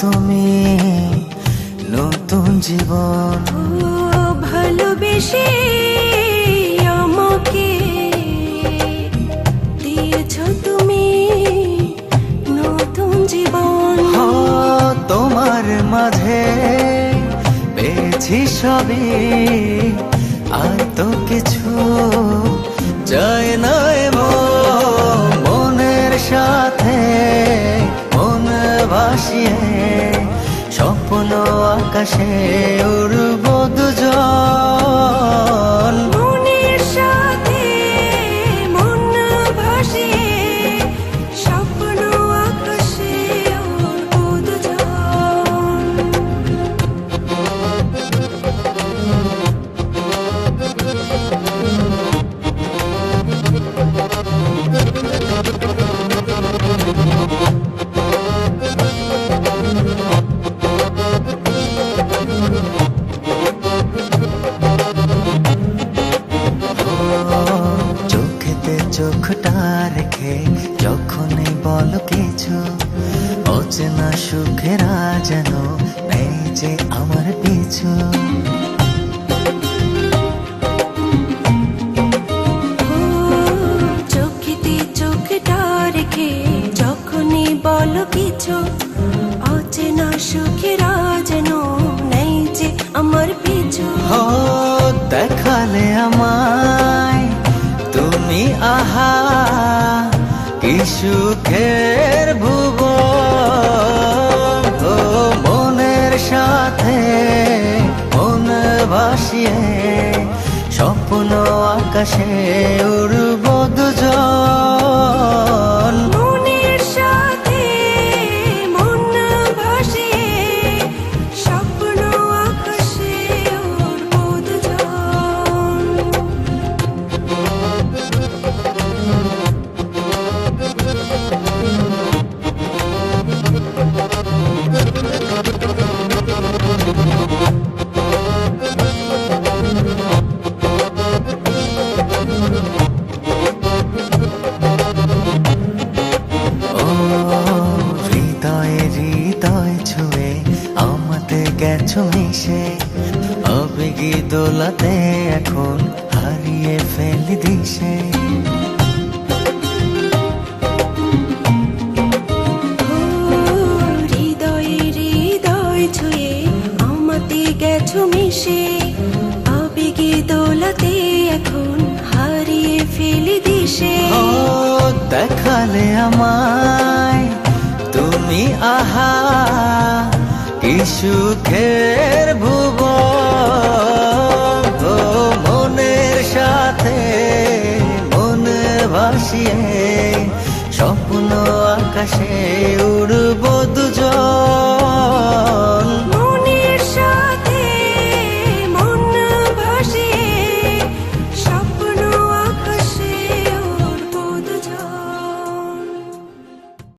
তুমি নতুন জীবন। ভালোবেসে আমাকে দিয়েছ তুমি নতুন জীবন। তোমার মাঝে পেয়েছি সবই, আর তো কিছু চাই না। মনের সাথে মন ভাসিয়ে স্বপ্ন আকাশে উড়ব দুজন। মনের সাথে মন ভাসিয়ে স্বপ্ন আকাশে উড়ব দুজন। চোখেতে চোখটা রেখে যখনই বলো কিছু, অচেনা সুখেরা যেন নেই যে আমার পিছু। চোখেতে চোখটা রেখে যখনই বলো কিছু, অচেনা সুখেরা যেন নেই যে আমার পিছু। দেখালে আমায় তুমি আহা কি সুখের ভুবন। মনের সাথে মন ভাসিয়ে স্বপ্ন আকাশে উড়ব দুজন। মনের সাথে মন ভাসিয়ে স্বপ্ন আকাশে উড়ব দুজন। হৃদয় ছুঁয়ে আমাতে গেছো মিশে, আবেগে দোলাতে এখন হারিয়ে ফেলি দিশে। হৃদয় ছুঁয়ে আমাতে গেছো মিশে, আবেগে দোলাতে এখন হারিয়ে ফেলি দিশে। দেখালে আমায় তুমি আহা কি সুখের ভুবন। মনের সাথে মন ভাসিয়ে স্বপ্ন আকাশে